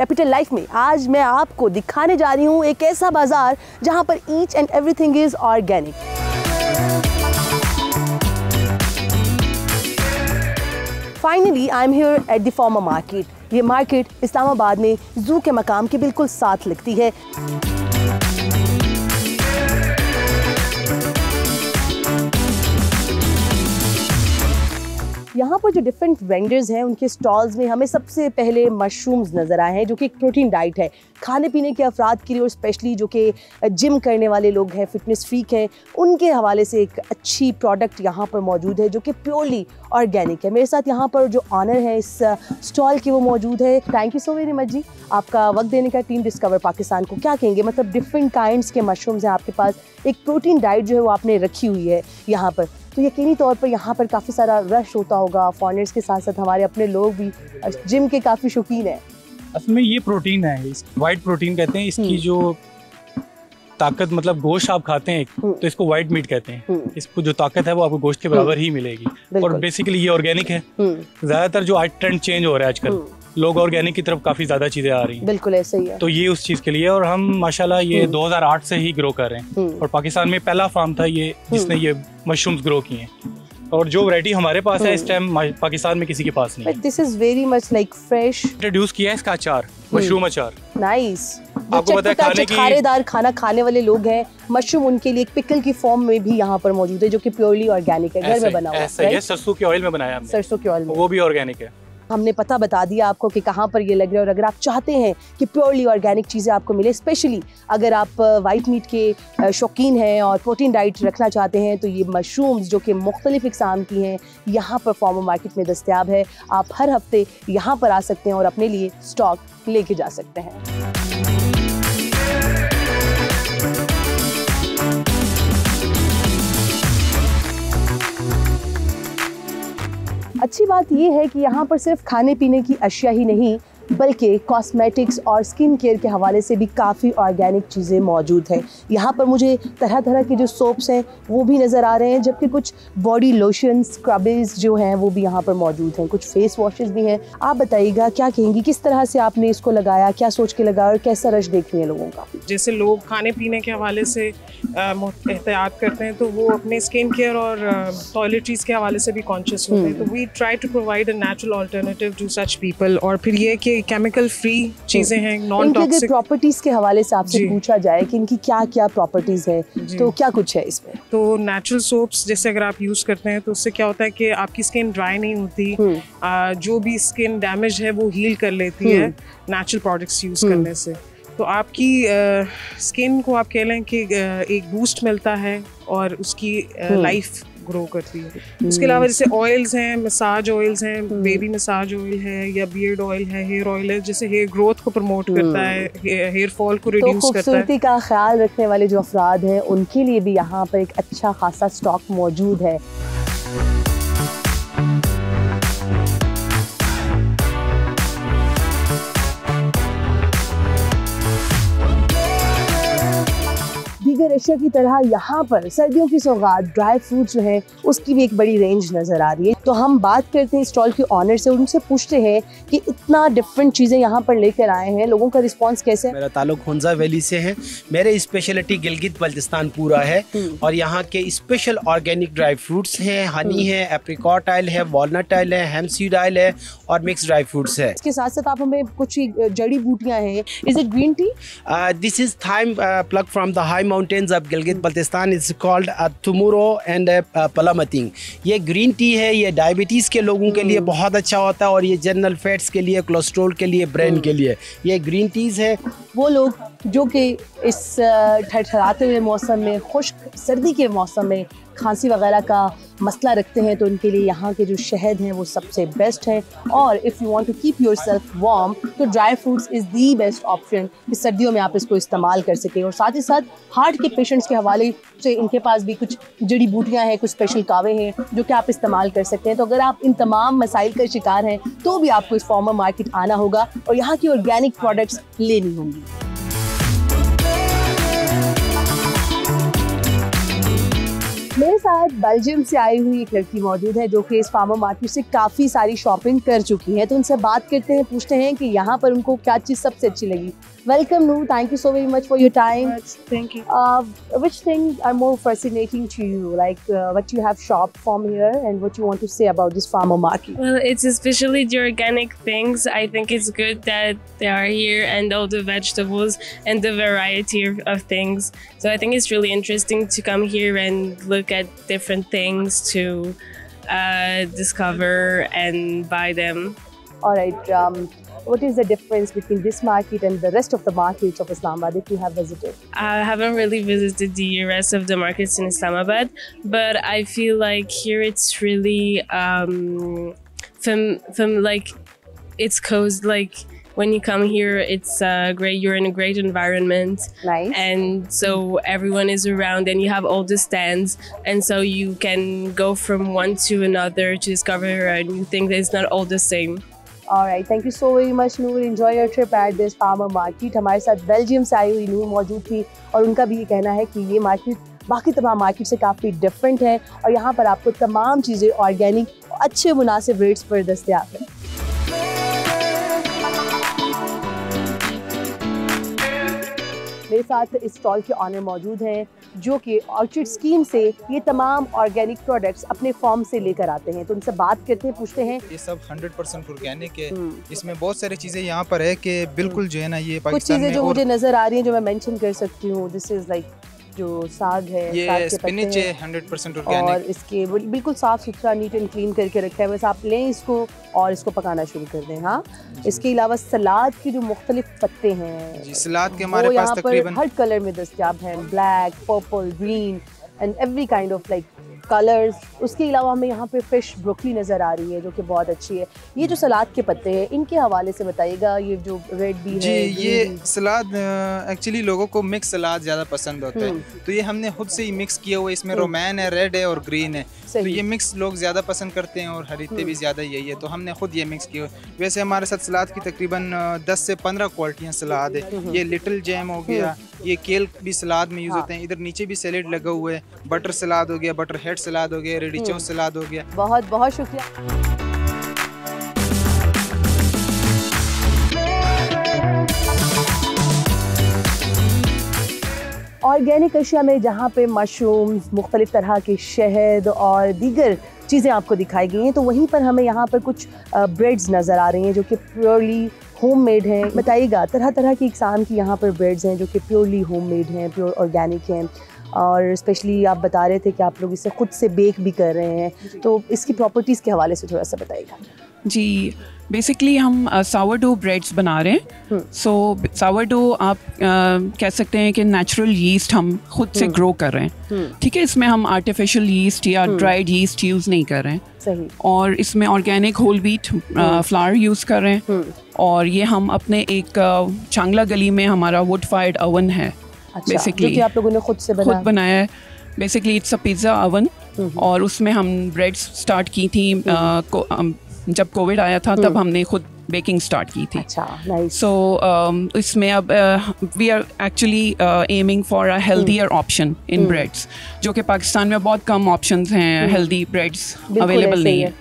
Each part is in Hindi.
कैपिटल लाइफ में आज मैं आपको दिखाने जा रही हूँ एक ऐसा बाजार जहाँ पर each and everything is organic. Finally I am here at the farmer market. ये मार्केट इस्लामाबाद में जू के मकाम के बिल्कुल साथ लगती है। यहाँ पर जो डिफरेंट वेंडर्स हैं उनके स्टॉल्स में हमें सबसे पहले मशरूम्स नज़र आए हैं, जो कि एक प्रोटीन डाइट है खाने पीने के अफराद के लिए, और स्पेशली जो कि जिम करने वाले लोग हैं, फिटनेस फ्रीक हैं, उनके हवाले से एक अच्छी प्रोडक्ट यहाँ पर मौजूद है जो कि प्योरली ऑर्गेनिक है। मेरे साथ यहाँ पर जो ऑनर है इस स्टॉल के वो मौजूद है। Thank you so very much जी, आपका वक्त देने का। टीम डिस्कवर पाकिस्तान को क्या कहेंगे, मतलब डिफरेंट काइंड्स के मशरूम्स हैं आपके पास, एक प्रोटीन डाइट जो है वो आपने रखी हुई है यहाँ पर, तो यकीनी तौर पर यहाँ पर काफ़ी सारा रश होता होगा। फॉरेनर्स के साथ साथ हमारे अपने लोग भी जिम के काफ़ी शौकीन हैं। असल में ये प्रोटीन है, वाइट प्रोटीन कहते हैं। इसकी जो ताकत, मतलब गोश्त आप खाते हैं तो इसको वाइट मीट कहते हैं। इसको जो ताकत है वो आपको गोश्त के बराबर ही मिलेगी। और बेसिकली ये ऑर्गेनिक है। ज़्यादातर जो आज ट्रेंड चेंज हो रहा है आजकल, लोग ऑर्गेनिक की तरफ काफ़ी ज़्यादा चीज़ें आ रही हैं। बिल्कुल ऐसा ही है। तो ये उस चीज़ के लिए, और हम माशाल्लाह ये 2008 से ही ग्रो कर रहे हैं। और पाकिस्तान में पहला फार्म था ये जिसने ये मशरूम्स ग्रो किए हैं। और जो वैरायटी हमारे पास है इस टाइम पाकिस्तान में किसी के पास नहीं है। This is very much like fresh. Introduce किया है इसका अचार, मशरूम अचार। नाइस। आपको पता है खाने की खारेदार खाना खाने वाले लोग हैं, मशरूम उनके लिए एक पिकल की फॉर्म में भी यहाँ पर मौजूद है जो कि प्योरली ऑर्गेनिक है, घर में बना हुआ है। ऐसा है, सरसों के ऑयल में बनाया हमने। सरसों के ऑयल में, वो भी ऑर्गेनिक है। हमने पता बता दिया आपको कि कहाँ पर ये लग रहा है। और अगर आप चाहते हैं कि प्योरली ऑर्गेनिक चीज़ें आपको मिले, स्पेशली अगर आप वाइट मीट के शौकीन हैं और प्रोटीन डाइट रखना चाहते हैं, तो ये मशरूम्स जो कि मुख्तलिफ इक़साम की हैं यहाँ पर फार्मर मार्केट में दस्तयाब है। आप हर हफ्ते यहाँ पर आ सकते हैं और अपने लिए स्टॉक लेके जा सकते हैं। अच्छी बात यह है कि यहाँ पर सिर्फ खाने पीने की अशिया ही नहीं, बल्कि कॉस्मेटिक्स और स्किन केयर के हवाले से भी काफ़ी ऑर्गेनिक चीज़ें मौजूद हैं। यहाँ पर मुझे तरह तरह के जो सोप्स हैं वो भी नज़र आ रहे हैं, जबकि कुछ बॉडी लोशन, स्क्रब्स जो हैं वो भी यहाँ पर मौजूद हैं, कुछ फेस वॉशेस भी हैं। आप बताइएगा क्या कहेंगी, किस तरह से आपने इसको लगाया, क्या सोच के लगाया और कैसा रश देख रही है लोगों का? जैसे लोग खाने पीने के हवाले से एहतियात करते हैं, तो वो अपने स्किन केयर और टॉयलेटरीज के हवाले से भी कॉन्शियस होते हैं। तो we try to provide a natural alternative to such people. और फिर ये कि केमिकल फ्री चीजें हैं, नॉन टॉक्सिक। प्रॉपर्टीज के हवाले से आपसे पूछा जाए कि इनकी क्या क्या प्रॉपर्टीज है, तो क्या कुछ है इसमें? तो नेचुरल सोप्स जैसे अगर आप यूज करते हैं तो उससे क्या होता है कि आपकी स्किन ड्राई नहीं होती, जो भी स्किन डैमेज है वो हील कर लेती है नेचुरल प्रोडक्ट्स यूज करने से। तो आपकी स्किन को आप कह लें कि एक बूस्ट मिलता है और उसकी लाइफ ग्रो करती है। उसके अलावा जैसे ऑयल्स हैं, मसाज ऑयल्स हैं, बेबी मसाज ऑयल है या बियर्ड ऑयल है, हेयर ऑयल है, जैसे हेयर ग्रोथ को प्रमोट करता है, हेयर फॉल को रिड्यूस करता है। खूबसूरती का ख्याल रखने वाले जो अफराद हैं उनके लिए भी यहाँ पर एक अच्छा खासा स्टॉक मौजूद है। दीगर एशिया की तरह यहाँ पर सर्दियों की सौगात ड्राई फ्रूट जो है उसकी भी एक बड़ी रेंज नज़र आ रही है। तो हम बात करते हैं स्टॉल के ऑनर से, उनसे पूछते हैं कि इतना डिफरेंट चीज़ें यहाँ पर लेकर आए हैं, लोगों का रिस्पांस कैसे है? मेरा ताल्लुक हुंजा वैली से है। मेरे स्पेशलिटी गिलगित बल्तिस्तान पूरा है और यहाँ के स्पेशल ऑर्गेनिक ड्राई फ्रूट्स हैं, हनी है, एप्रिकॉट ऑयल है, वॉलनट ऑयल है, हेम्पसीड ऑयल है और मिक्स ड्राई फ्रूट्स है। इसके साथ साथ आप हमें कुछ जड़ी बूटियाँ हैं। Is it green tea? This is thyme plucked from the high mountains of Gilgit Baltistan. It's called तुमुरो एंड पलामतिंग। ये ग्रीन टी है, ये डायबिटीज़ के लोगों के लिए बहुत अच्छा होता है और ये जनरल फैट्स के लिए, कोलेस्ट्रॉल के लिए, ब्रेन के लिए ये ग्रीन टीज़ है। वो लोग जो कि इस ठहराते हुए मौसम में, खुश्क सर्दी के मौसम में खांसी वगैरह का मसला रखते हैं, तो उनके लिए यहाँ के जो शहद हैं वो सबसे बेस्ट है। और if you want to keep yourself warm तो dry fruits is the best option कि सर्दियों में आप इसको इस्तेमाल कर सकें। और साथ ही साथ हार्ट के पेशेंट्स के हवाले से इनके पास भी कुछ जड़ी बूटियाँ हैं, कुछ स्पेशल कावे हैं जो कि आप इस्तेमाल कर सकते हैं। तो अगर आप इन तमाम मसाइल का शिकार हैं तो भी आपको इस फार्मर मार्केट आना होगा और यहाँ की ऑर्गेनिक प्रोडक्ट्स लेनी होंगी। मेरे साथ बेल्जियम से आई हुई एक लड़की मौजूद है जो कि इस फार्मर मार्केट से काफ़ी सारी शॉपिंग कर चुकी है, तो उनसे बात करते हैं, पूछते हैं कि यहाँ पर उनको क्या चीज़ सबसे अच्छी लगी। Welcome, Noor. Thank you so very much for your time. Thank you. Which things are more fascinating to you, like what you have shopped from here and what you want to say about this farmer market? Well, it's especially the organic things. I think it's good that they are here and all the vegetables and the variety of things. So I think it's really interesting to come here and look at different things to discover and buy them. All right. What is the difference between this market and the rest of the markets of Islamabad that you have visited? I haven't really visited the rest of the markets in Islamabad, but I feel like here it's really from like it's cozy. Like when you come here, it's great. You're in a great environment, Nice. and so everyone is around, and you have all the stands, and so you can go from one to another to discover a new thing that is not all the same. All right, thank you so very much, Noor. Enjoy your trip at this farmer market. हमारे साथ बेल्जियम से आई हुई नूर मौजूद थी और उनका भी ये कहना है कि ये मार्केट बाकी तमाम मार्केट से काफ़ी डिफरेंट है और यहाँ पर आपको तमाम चीज़ें ऑर्गेनिक अच्छे मुनासिब रेट्स पर दस्तयाब है। मेरे साथ इस स्टॉल के ऑनर मौजूद हैं जो कि ऑर्चिड स्कीम से ये तमाम ऑर्गेनिक प्रोडक्ट्स अपने फॉर्म से लेकर आते हैं, तो उनसे बात करते हैं, पूछते हैं। ये सब 100% ऑर्गेनिक है। इसमें बहुत सारी चीज़ें यहाँ पर है कि बिल्कुल जो है ना ये कुछ पाकिस्तान चीज़ें में जो मुझे नज़र आ रही हैं जो मैं मेंशन कर सकती हूँ, दिस इज़ लाइक जो साग है, साग ये के स्पिनच पत्ते है हैं 100% और ऑर्गेनिक। इसके बिल्कुल साफ़ सुथरा नीट एंड क्लीन करके रखा है, बस आप लें इसको और इसको पकाना शुरू कर दें। हाँ, इसके अलावा सलाद के जो मुख्तलिफ पत्ते हैं जी, सलाद के हमारे वो पास यहाँ पर तकरीबन हर कलर में दस्तयाब हैं, black, purple, green and every kind of like colours. उसके अलावा हमें यहाँ पे फ्रेश ब्रोकली नज़र आ रही है जो कि बहुत अच्छी है। ये जो सलाद के पत्ते हैं इनके हवाले से बताइएगा, ये जो रेड भी जी, है, ये सलाद एक्चुअली लोगों को मिक्स सलाद ज़्यादा पसंद होता है, तो ये हमने खुद से ही मिक्स किया हुआ है। इसमें रोमैन है, रेड है और ग्रीन है, तो ये मिक्स लोग ज़्यादा पसंद करते हैं और खरीदते भी ज़्यादा यही है, तो हमने खुद ये मिक्स किया। वैसे हमारे साथ सलाद की तकरीबन 10 से 15 क्वालिटियाँ सलाद है। ये लिटिल जैम हो गया, ये केल भी सलाद में यूज़ होते हैं। इधर नीचे भी सैलेड लगा हुआ है, बटर सलाद हो गया, बटर हेड सलाद हो गया, रेडिचो सलाद हो गया। बहुत बहुत शुक्रिया। ऑर्गेनिक अशिया में जहाँ पे मशरूम्स, मुख्तलिफ तरह के शहद और दीगर चीज़ें आपको दिखाई गई हैं, तो वहीं पर हमें यहाँ पर कुछ ब्रेड्स नज़र आ रही हैं जो कि प्योरली होममेड हैं। बताइएगा, तरह तरह की इकसाम की यहाँ पर ब्रेड्स हैं जो कि प्योरली होममेड हैं, प्योर ऑर्गेनिक हैं, और स्पेशली आप बता रहे थे कि आप लोग इसे खुद से बेक भी कर रहे हैं, तो इसकी प्रॉपर्टीज़ के हवाले से थोड़ा सा बताइएगा। जी, बेसिकली हम सावरडो ब्रेड्स बना रहे हैं। सो सावरडो आप कह सकते हैं कि नेचुरल यीस्ट हम खुद से ग्रो कर रहे हैं, ठीक है। इसमें हम आर्टिफिशियल यीस्ट या ड्राइड यीस्ट यूज़ नहीं कर रहे हैं, सही। और इसमें organic whole wheat flour use कर रहे हैं, और ये हम अपने एक चांगला गली में हमारा वुड फायर्ड ओवन है। अच्छा, जो कि आप लोगों ने खुद से बनाया है। Basically it's a pizza oven, और उसमें हम ब्रेड्स स्टार्ट की थी। जब कोविड आया था तब हमने खुद बेकिंग स्टार्ट की थी। अच्छा, नाइस। सो इसमें अब we are actually aiming for a healthier option in breads, जो कि पाकिस्तान में बहुत कम ऑप्शंस हैं, हेल्दी ब्रेड्स अवेलेबल नहीं है।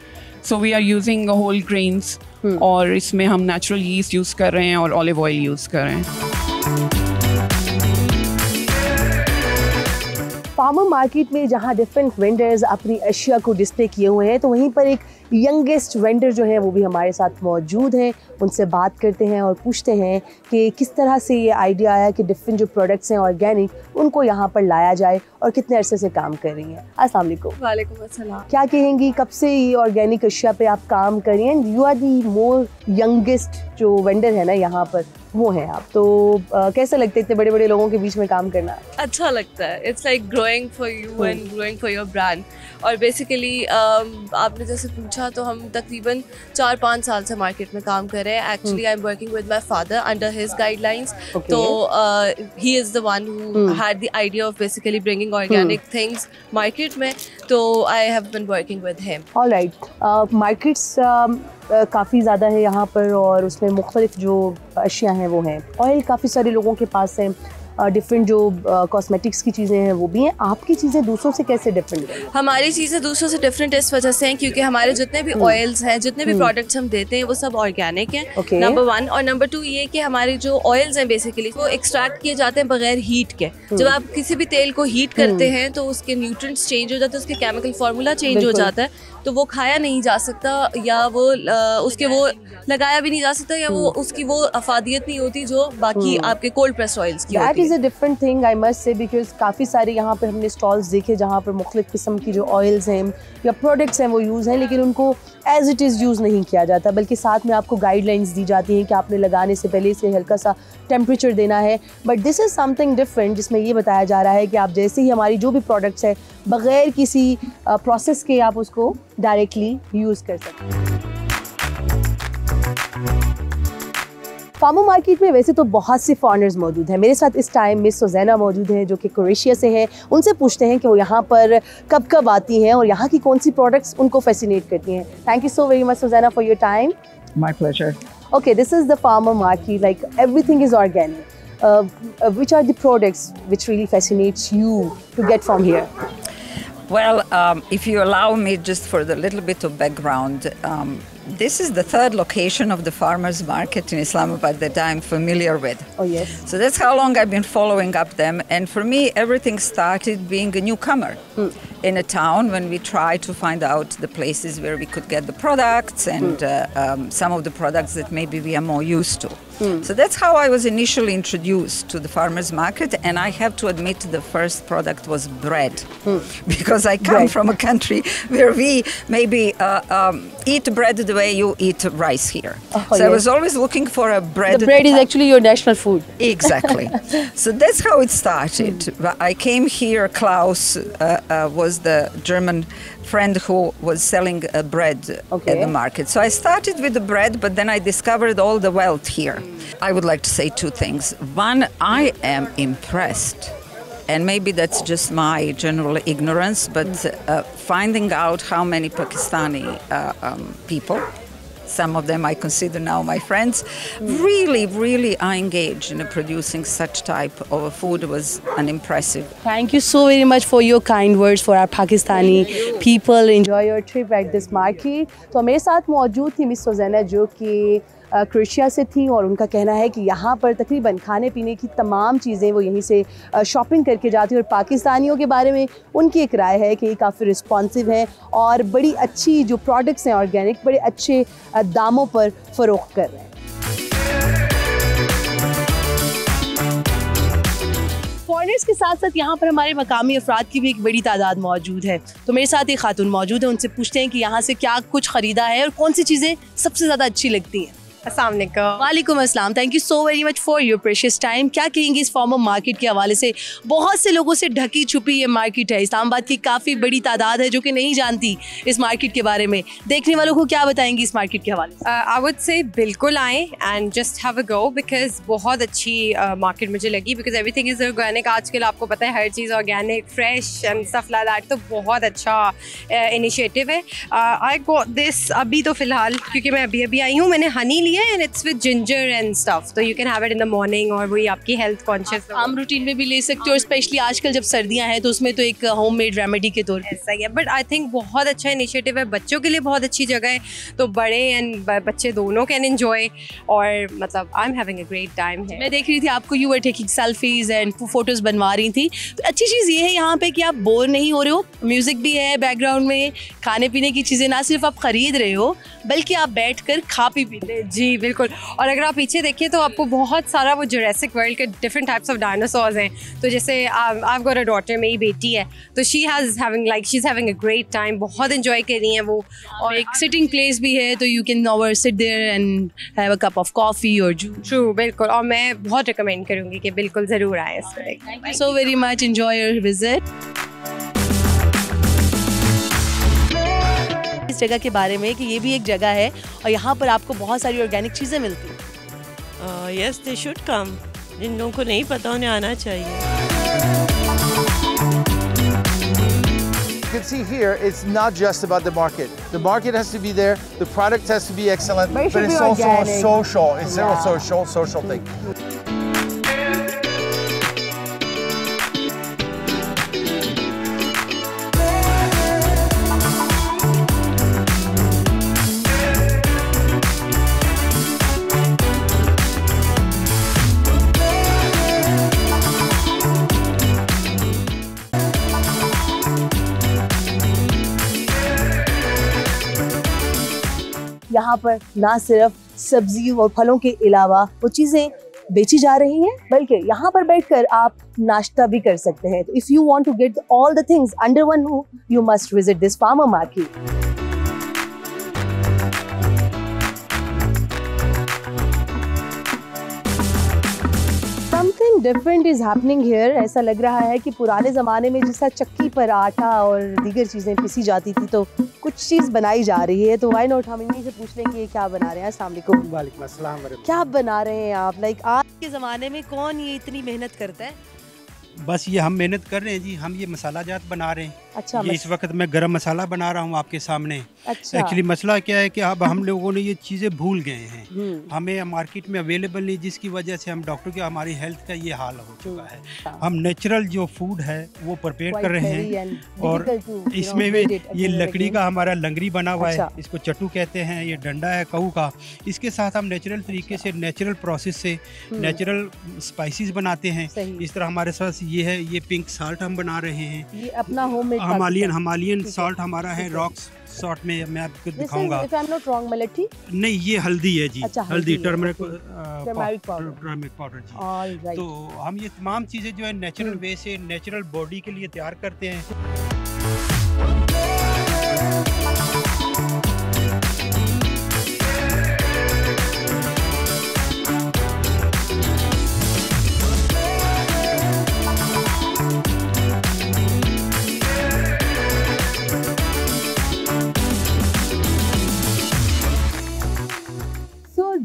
So we are using whole grains, और इसमें हम नेचुरल यीस्ट यूज़ कर रहे हैं और ऑलिव ऑयल यूज़ कर रहे हैं। फार्मर मार्केट में जहाँ डिफरेंट वेंडर्स अपनी अशिया को डिस्प्ले किए हुए हैं, तो वहीं पर एक यंगेस्ट वेंडर जो है वो भी हमारे साथ मौजूद हैं। उनसे बात करते हैं और पूछते हैं कि किस तरह से ये आइडिया आया कि डिफरेंट जो प्रोडक्ट्स हैं ऑर्गेनिक उनको यहाँ पर लाया जाए और कितने अरसे से काम कर रही हैं। अस्सलाम वालेकुम। वालेकुम अस्सलाम। क्या कहेंगी, कब से ये ऑर्गेनिक अशिया पे आप काम कर रही हैं? You are the more youngest जो वेंडर है ना यहाँ पर, वो हैं आप, तो कैसे लगता है इतने बड़े बड़े लोगों के बीच में काम करना? अच्छा लगता है। It's like growing for you and growing for your brand. और बेसिकली आपने जैसे पूछा, तो हम तकरीबन 4-5 साल से मार्केट में काम कर रहे हैं। Actually I am working with my father under his guidelines, तो he is the one who had the idea of basically bringing organic things market में, तो I have been working with him. All right, markets काफ़ी ज़्यादा है यहाँ पर और उसमें मुख्तलिफ जो अशिया हैं वो हैं। ऑयल काफ़ी सारे लोगों के पास है, डिफरेंट जो कॉस्मेटिक्स की चीज़ें हैं वो भी हैं, आपकी चीज़ें दूसरों से कैसे डिफरेंट हैं? हमारी चीज़ें दूसरों से डिफरेंट इस वजह से हैं क्योंकि हमारे जितने भी ऑयल्स हैं, जितने भी प्रोडक्ट्स हम देते हैं वो सब ऑर्गेनिक हैं, नंबर 1। और नंबर 2 ये कि हमारे जो ऑयल्स हैं बेसिकली वो एक्सट्रैक्ट किए जाते हैं बगैर हीट के। जब आप किसी भी तेल को हीट करते हैं तो उसके न्यूट्रिएंट्स चेंज हो जाते हैं, उसके केमिकल फार्मूला चेंज हो जाता है, तो वो खाया नहीं जा सकता या वो उसके वो लगाया भी नहीं जा सकता या वो उसकी वो अफादियत नहीं होती जो बाकी आपके कोल्ड प्रेस्ड ऑयल्स की होती है। That is a different thing I must say, because काफ़ी सारे यहाँ पर हमने स्टॉल्स देखे जहाँ पर मुख्तलिफ किस्म की जो ऑयल्स हैं या प्रोडक्ट्स हैं वो यूज़ हैं, लेकिन उनको एज इट इज़ यूज़ नहीं किया जाता, बल्कि साथ में आपको गाइडलाइंस दी जाती हैं कि आपने लगाने से पहले इसे हल्का सा टेम्परेचर देना है। But this is something different जिसमें ये बताया जा रहा है कि आप जैसे ही हमारी जो भी प्रोडक्ट्स है बग़ैर किसी प्रोसेस के आप उसको डायरेक्टली यूज़ कर सकते हैं। फार्मर मार्केट में वैसे तो बहुत से फॉरेनर्स मौजूद हैं। मेरे साथ इस टाइम मिस सुज़ैना मौजूद हैं जो कि क्रोएशिया से हैं। उनसे पूछते हैं कि वो यहाँ पर कब कब आती हैं और यहाँ की कौन सी प्रोडक्ट्स उनको फैसिनेट करती हैं। Thank you so very much Suzanna for your time. My pleasure. Okay, this is the farmer market, like everything is organic. Which are the products which really fascinates you to get from here? Well, if you allow me just for the little bit of background, this is the third location of the farmers market in Islamabad that I'm familiar with. Oh yes. So that's how long I've been following up them, and for me everything started being a newcomer in a town when we tried to find out the places where we could get the products and some of the products that maybe we are more used to. So that's how I was initially introduced to the farmers market, and I have to admit the first product was bread because I come from a country where we maybe eat bread the way you eat rice here. So I was always looking for a bread. The bread is actually your national food. Exactly. So that's how it started. I came here, Klaus was the German friend who was selling bread at the market. So I started with the bread, but then I discovered all the wealth here. I would like to say two things. One, I am impressed, and maybe that's just my general ignorance, but finding out how many Pakistani people, some of them I consider now my friends, really are engaged in producing such type of food was an impressive. Thank you so very much for your kind words for our Pakistani people. Enjoy your trip at this market. तो मेरे साथ मौजूद थी मिस सुज़ैना जो कि क्रोएशिया से थी और उनका कहना है कि यहाँ पर तकरीबन खाने पीने की तमाम चीज़ें वो यहीं से शॉपिंग करके जाती हैं और पाकिस्तानियों के बारे में उनकी एक राय है कि ये काफ़ी रिस्पॉन्सिव हैं और बड़ी अच्छी जो प्रोडक्ट्स हैं ऑर्गेनिक बड़े अच्छे दामों पर फ़रोख्त कर रहे हैं। फॉरेनर्स के साथ साथ यहाँ पर हमारे मकामी अफराद की भी एक बड़ी तादाद मौजूद है। तो मेरे साथ एक खातून मौजूद है, उनसे पूछते हैं कि यहाँ से क्या कुछ ख़रीदा है और कौन सी चीज़ें सबसे ज़्यादा अच्छी लगती हैं। अस्सलाम वालेकुम। वालेकुम अस्सलाम। Thank you so very much for your precious time. क्या कहेंगे इस फार्मर मार्केट के हवाले से? बहुत से लोगों से ढकी छुपी ये मार्केट है, इस्लामाबाद की काफ़ी बड़ी तादाद है जो कि नहीं जानती इस मार्केट के बारे में। देखने वालों को क्या बताएंगी इस मार्केट के हवाले से? आई वुड से बिल्कुल आएँ and just have a go because बहुत अच्छी मार्केट मुझे लगी बिकॉज एवरीथिंग इज़ ऑर्गेनिक। आजकल आपको पता है हर चीज़ organic fresh and stuff like that, तो बहुत अच्छा इनिशिएटिव है। आई गॉट दिस अभी तो फ़िलहाल क्योंकि मैं अभी आई हूँ, मैंने हनी लिया है and it's with ginger and stuff, तो you can have it in the morning और वही आपकी हेल्थ कॉन्शियस आम रूटीन में भी ले सकते हो और स्पेशली आजकल जब सर्दियां हैं तो उसमें तो एक होममेड रेमेडी के तौर पर ऐसा ही है। बट आई थिंक बहुत अच्छा इनिशिएटिव है, बच्चों के लिए बहुत अच्छी जगह है, तो बड़े एंड बच्चे दोनों कैन एंजॉय और मतलब I am having a great time है। मैं देख रही थी आपको, you were taking selfies and photos बनवा रही थी, तो अच्छी चीज़ ये है यहाँ पे कि आप बोर नहीं हो रहे हो, म्यूजिक भी है बैकग्राउंड में, खाने पीने की चीज़ें ना सिर्फ आप खरीद रहे हो बल्कि आप बैठ कर खा पी रहे हो। जी बिल्कुल। और अगर आप पीछे देखिए तो आपको बहुत सारा वो जुरासिक वर्ल्ड के डिफरेंट टाइप्स ऑफ डायनासोर्स हैं। तो जैसे I've got a daughter, मेरी बेटी है, तो she's having a great time, बहुत enjoy कर रही हैं वो। और एक सिटिंग प्लेस भी है तो you can over sit there and have a cup of coffee or juice. True, बिल्कुल। और मैं बहुत रिकमेंड करूँगी कि बिल्कुल ज़रूर आए इस पर। Thank you so very much, enjoy your visit. इस जगह के बारे में कि ये भी एक जगह है और यहाँ पर आपको बहुत सारी ऑर्गेनिक चीज़ें मिलती हैं। Yes, they should come. जिन लोगों को नहीं पता उन्हें आना चाहिए। You can see here, it's not just about the market. The market has to be there, the product has to be excellent, but it's also a social, it's a social thing. यहाँ पर ना सिर्फ सब्जी और फलों के अलावा वो चीज़ें बेची जा रही हैं, बल्कि यहाँ पर बैठकर आप नाश्ता भी कर सकते हैं। तो if you want to get all the things under one roof, you must visit this farmer market. Something different is happening here। ऐसा लग रहा है कि पुराने ज़माने में जैसा चक्की पर आटा और दीगर चीज़ें पिसी जाती थी, तो कुछ चीज़ बनाई जा रही है। तो व्हाई नॉट हम इन्हीं से पूछ लें कि ये क्या बना रहे हैं। अस्सलाम वालेकुम। वालेकुम अस्सलाम। क्या बना रहे हैं आप? लाइक आज के ज़माने में कौन ये इतनी मेहनत करता है? बस ये हम मेहनत कर रहे हैं जी, हम ये मसाला जात बना रहे हैं। अच्छा, ये इस वक्त मैं गरम मसाला बना रहा हूँ आपके सामने। अच्छा। एक्चुअली मसला क्या है कि अब हम लोगों ने ये चीज़ें भूल गए हैं, हमें मार्केट में अवेलेबल नहीं, जिसकी वजह से हम डॉक्टर के हमारी हेल्थ का ये हाल हो चुका है। हम नेचुरल जो फूड है वो प्रिपेयर कर रहे हैं, और इसमें ये लकड़ी का हमारा लंगरी बना हुआ है, इसको चटू कहते हैं, ये डंडा है कहू का। इसके साथ हम नेचुरल तरीके से, नेचुरल प्रोसेस से नेचुरल स्पाइसेस बनाते हैं। इस तरह हमारे साथ ये है, ये पिंक साल्ट हम बना रहे हैं, ये अपना होममेड हिमालयन साल्ट हमारा है, रॉक्स सॉल्ट में मैं आपको दिखाऊंगा। नहीं, ये हल्दी है जी। अच्छा, हल्दी टर्मरिक पाउडर जी। तो हम ये तमाम चीज़ें जो है नेचुरल वे से नेचुरल बॉडी के लिए तैयार करते हैं।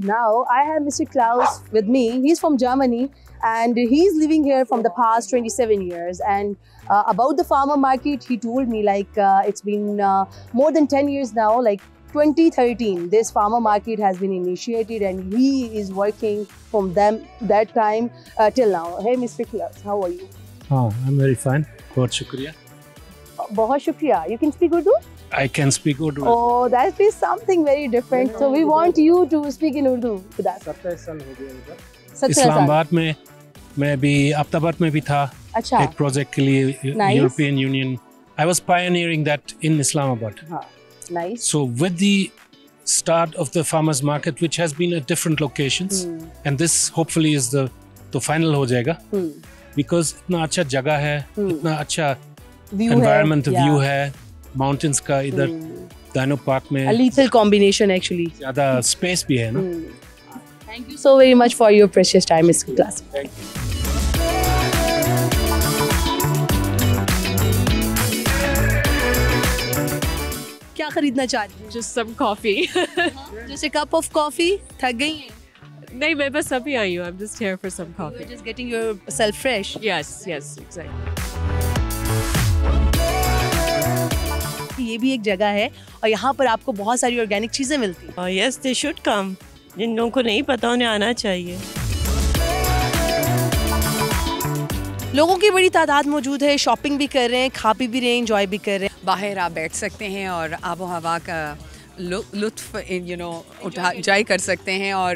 Now I have Mr. Klaus with me. He's from Germany and he's living here from the past 27 years. And about the farmer market, he told me like it's been more than 10 years now, like 2013. This farmer market has been initiated and he is working from that time till now. Hey Mr. Klaus, how are you? Oh, I'm very fine. बहुत शुक्रिया. बहुत शुक्रिया. You can speak Urdu? I can speak Urdu. Oh, that is something very different. So we want you to speak in Urdu with us. 17 साल हो गए मुझे। इस्लामाबाद में मैं भी अब्ताबाद में भी था। अच्छा। एक प्रोजेक्ट के लिए European union. I was pioneering that in Islamabad. Nice. So with the start of the farmers market, which has been at different locations, and this hopefully is the final हो जाएगा, because इतना अच्छा जगह है, इतना अच्छा environment view है, माउंटेन्स का इधर दानो पार्क में। A lethal combination actually. ज़्यादा स्पेस भी है ना। Thank you so very much for your precious time, Mr. Klaus. Thank you. क्या खरीदना चाहती हैं? Just some coffee. जैसे cup of coffee, थक गई हैं? नहीं, मैं बस अभी आई हूँ. I'm just here for some coffee. You're just getting yourself fresh. Yes, exactly. ये भी एक जगह है और यहाँ पर आपको बहुत सारी ऑर्गेनिक चीजें मिलती हैं। Yes, they should come. जिन लोगों को नहीं पता उन्हें आना चाहिए। लोगों की बड़ी तादाद मौजूद है, शॉपिंग भी कर रहे हैं, खा पी भी रहे हैं, एंजॉय भी कर रहे हैं। बाहर आप बैठ सकते हैं और आबो हवा का लुत्फ एंजॉय कर सकते हैं। और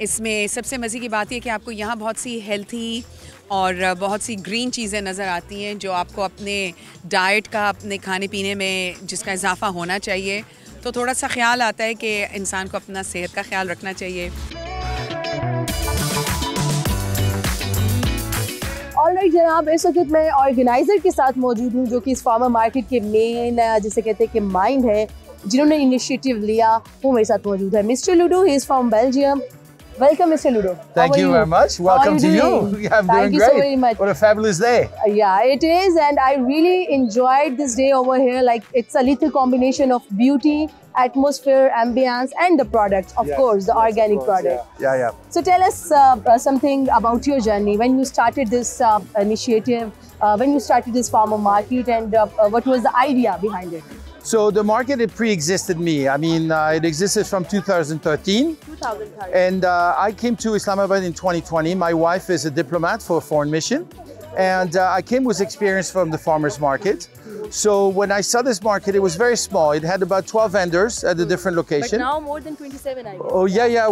इसमें सबसे मज़े की बात यह कि आपको यहाँ बहुत सी हेल्थी और बहुत सी ग्रीन चीज़ें नज़र आती हैं जो आपको अपने डाइट का, अपने खाने पीने में जिसका इजाफा होना चाहिए। तो थोड़ा सा ख्याल आता है कि इंसान को अपना सेहत का ख्याल रखना चाहिए। ऑलराइट जनाब, इस वक्त मैं ऑर्गेनाइज़र के साथ मौजूद हूँ जो कि इस फार्मर मार्केट के मेन जिसे कहते हैं कि माइंड है, जिन्होंने इनिशिएटिव लिया, वो मेरे साथ मौजूद है। Mister ludo, he is from Belgium. Welcome, Mr. Ludo. Thank you very much. Welcome to you. I'm Thank doing you great. so very much. What a fabulous day. Yeah, it is, and I really enjoyed this day over here. Like, it's a little combination of beauty, atmosphere, ambience, and the products, of course, the organic product. Yeah. So tell us something about your journey, when you started this initiative, when you started this farmer market, and what was the idea behind it? So the market, it pre-existed me. I mean, it existed from 2013. And I came to Islamabad in 2020. My wife is a diplomat for a foreign mission. And I came with experience from the farmers market. So when I saw this market, it was very small. It had about 12 vendors at the different locations. But now more than 27, I guess. Oh, yeah.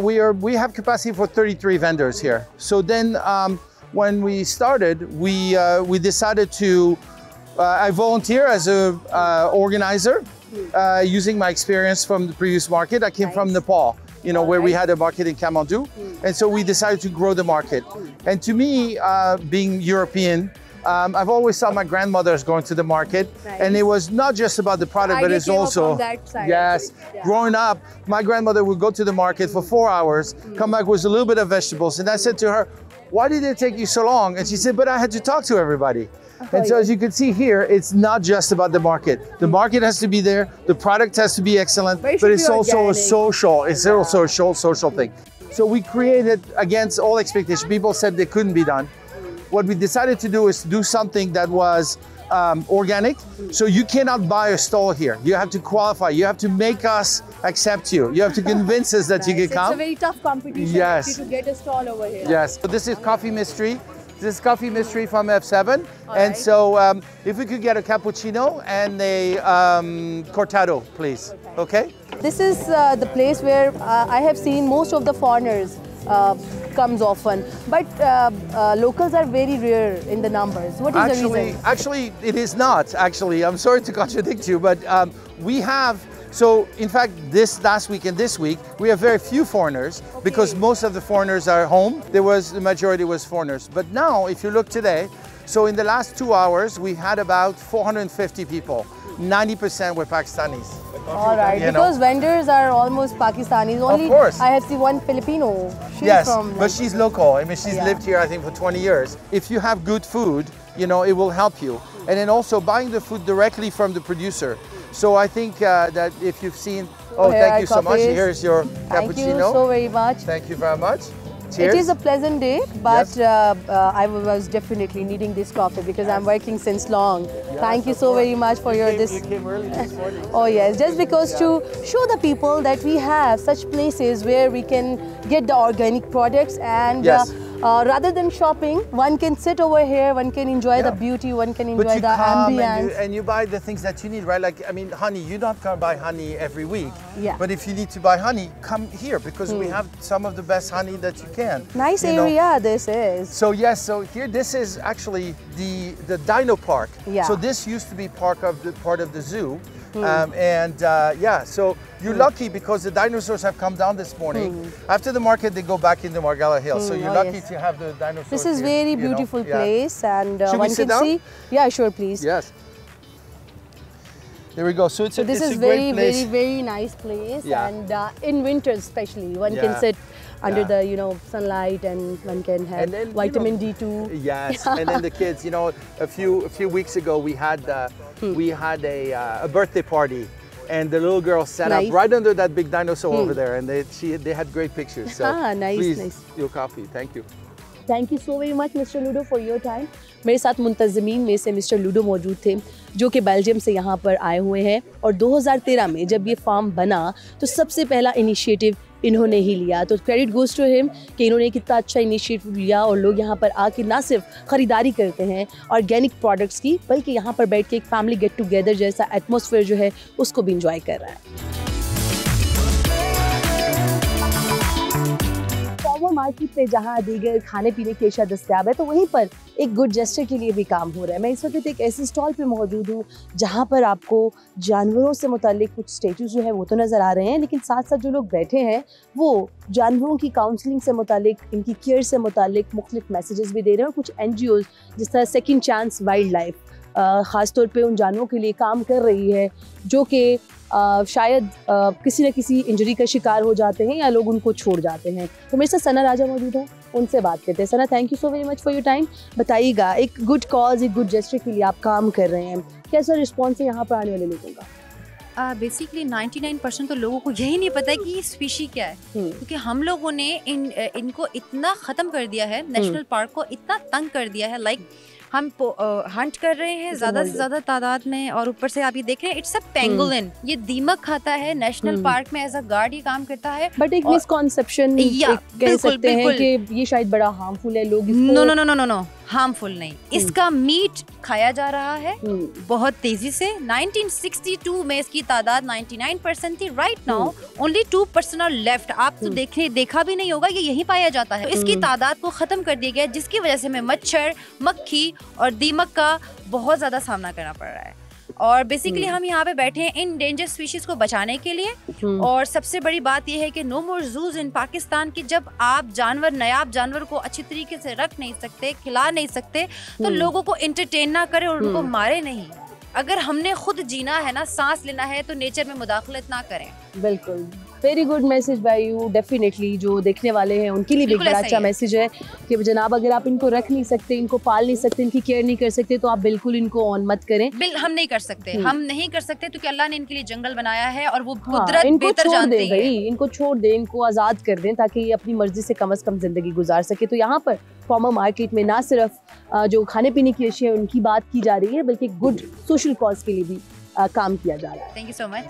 We have capacity for 33 vendors here. So then when we started, we decided to I volunteer as a organizer using my experience from the previous market. I came from Nepal, you know, where we had a market in Kathmandu. And so we decided to grow the market. And to me, being European, I've always saw my grandmothers going to the market, and it was not just about the product, but it's also, yes, growing up, my grandmother would go to the market for 4 hours, come back with a little bit of vegetables. And I said to her, why did it take you so long? And she said, but I had to talk to everybody. And so as you can see here, it's not just about the market. The market has to be there, the product has to be excellent, but it's also a social, it's also a social thing. So we created against all expectations. People said they couldn't be done. What we decided to do is do something that was organic. So you cannot buy a stall here. You have to qualify. You have to make us accept you. You have to convince us that you can come. It's a very tough competition to get a stall over here. Yes. So this is Coffee Mystery. This is Coffee Mystery from F7. And so if we could get a cappuccino and a cortado, please. Okay? This is the place where I have seen most of the foreigners comes often, but locals are very rare in the numbers. What is the reason? Actually, it is not. Actually, I'm sorry to contradict you, but we have. So, in fact, this last week and this week, we have very few foreigners because most of the foreigners are home. The majority was foreigners. But now, if you look today, so in the last 2 hours, we had about 450 people. 90% were Pakistanis. All right, because vendors are almost Pakistanis. Only, of course. I have seen one Filipino. Yes, but she's local. I mean, she's lived here, I think, for 20 years. If you have good food, you know, it will help you. And then also buying the food directly from the producer. So I think that if you've seen, thank you so much. Here's your cappuccino. Thank you so very much. Thank you very much. Cheers. It is a pleasant day, but I was definitely needing this coffee because I'm working since long. Thank you so very much for your this. You came early this morning. Oh yes, just because to show the people that we have such places where we can get the organic products and rather than shopping, one can sit over here, one can enjoy the beauty, one can enjoy the ambience. And you buy the things that you need, right? Like, I mean, honey, you're not going to buy honey every week. Yeah. But if you need to buy honey, come here because we have some of the best honey that you can. Nice area this is. So yes, so here this is actually the Dino Park. Yeah. So this used to be part of the zoo. So you're lucky because the dinosaurs have come down this morning. After the market, they go back into Margalla Hill. So you're lucky to have the dinosaurs. This is very beautiful place, and one can see. Yeah, sure, please. Yes. There we go. So this is very nice place, and in winter especially, one can sit under the sunlight, and one can have vitamin D too. Yes, and then the kids, a few weeks ago we had a birthday party, and the little girl sat up right under that big dinosaur over there, and they had great pictures. So please, your coffee. Thank you. Thank you so very much, Mr. Ludo, for your time. मेरे साथ मुंतज़मीन में से मिस्टर लूडो मौजूद थे जो कि बेल्जियम से यहाँ पर आए हुए हैं, और 2013 में जब ये फार्म बना तो सबसे पहला इनिशिएटिव इन्होंने ही लिया। तो क्रेडिट गोज़ टू हिम कि इन्होंने कितना अच्छा इनिशिएटिव लिया, और लोग यहाँ पर आके ना सिर्फ ख़रीदारी करते हैं ऑर्गेनिक प्रोडक्ट्स की, बल्कि यहाँ पर बैठ के एक फैमिली गेट टुगेदर जैसा एटमॉस्फेयर जो है उसको भी इंजॉय कर रहा है। फॉर्मर मार्केट पे जहाँ दीगर खाने पीने की अशिया दस्तयाब है, तो वहीं पर एक गुड जेस्चर के लिए भी काम हो रहा है। मैं इस वक्त एक ऐसे स्टॉल पे मौजूद हूँ जहाँ पर आपको जानवरों से मुतालिक कुछ स्टेचूज जो है वो तो नज़र आ रहे हैं, लेकिन साथ साथ जो लोग बैठे हैं वो जानवरों की काउंसलिंग से मुतालिक, इनकी केयर से मुतालिक मुख्तलिफ मैसेजेस भी दे रहे हैं। और कुछ NGOs जिस तरह सेकंड चांस वाइल्ड लाइफ ख़ास तौर पे उन जानवरों के लिए काम कर रही है जो कि शायद किसी न किसी इंजरी का शिकार हो जाते हैं या लोग उनको छोड़ जाते हैं। तो मेरे साथ सना राजा मौजूद है, उनसे बात करते हैं। Sana, thank you so very much for your time. बताइएगा, एक गुड कॉज, एक गुड जेस्चर के लिए आप काम कर रहे हैं, कैसा रिस्पॉन्स है यहाँ पर आने वाले लोगों का? बेसिकली 99% तो लोगों को यही नहीं पता है कि ये स्पीशी क्या है, क्योंकि हम लोगों ने इनको इतना ख़त्म कर दिया है, नेशनल पार्क को इतना तंग कर दिया है। लाइक हम हंट कर रहे हैं ज़्यादा से ज़्यादा तादाद में, और ऊपर से आप ये देख रहे हैं इट्स अ पेंगुलिन, ये दीमक खाता है, नेशनल पार्क में एज अ गार्ड ये काम करता है। बट एक मिसकॉन्सेप्शन कह सकते हैं कि ये शायद बड़ा हार्मफुल है, लोग इसको नो हार्मफुल नहीं, इसका मीट खाया जा रहा है बहुत तेजी से। 1962 में इसकी तादाद 99% थी, right now only 2% are left. आप तो देखा भी नहीं होगा, ये यहीं पाया जाता है। इसकी तादाद को खत्म कर दिया गया, जिसकी वजह से हमें मच्छर, मक्खी और दीमक का बहुत ज्यादा सामना करना पड़ रहा है। और बेसिकली हम यहाँ पे बैठे हैं इन डेंजर स्पीशीज को बचाने के लिए। और सबसे बड़ी बात यह है कि नो मोर जूज इन पाकिस्तान की जब आप जानवर, नायाब जानवर को अच्छी तरीके से रख नहीं सकते, खिला नहीं सकते, तो लोगों को एंटरटेन ना करें और उनको मारे नहीं। अगर हमने खुद जीना है ना, सांस लेना है, तो नेचर में मुदाखलत ना करें। बिल्कुल, very good message bye you. Definitely जो देखने वाले हैं उनके लिए भी बड़ा अच्छा मैसेज है कि जनाब अगर आप इनको रख नहीं सकते, इनको पाल नहीं सकते, इनकी केयर नहीं कर सकते, तो आप बिल्कुल इनको ऑन मत करें। हम नहीं कर सकते, हम नहीं कर सकते क्योंकि अल्लाह ने इनके लिए जंगल बनाया है और वो कुदरत बेहतर जानती है। इनको छोड़ दें, इनको आज़ाद कर दें ताकि ये अपनी मर्जी से कम जिंदगी गुजार सके। तो यहाँ पर फार्मर मार्केट में ना सिर्फ जो खाने पीने की अशिया है उनकी बात की जा रही है, बल्कि गुड सोशल कॉज के लिए भी काम किया जा रहा है। Thank you so much.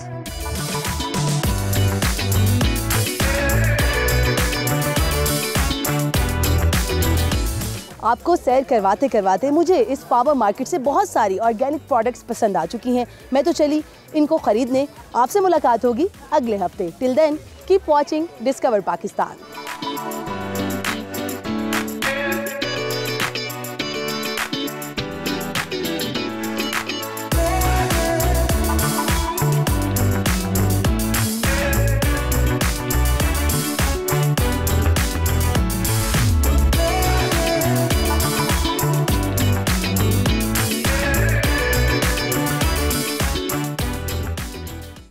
आपको सैर करवाते करवाते मुझे इस फार्मर मार्केट से बहुत सारी ऑर्गेनिक प्रोडक्ट्स पसंद आ चुकी हैं। मैं तो चली इनको खरीदने। आपसे मुलाकात होगी अगले हफ्ते। Till then keep watching Discover Pakistan.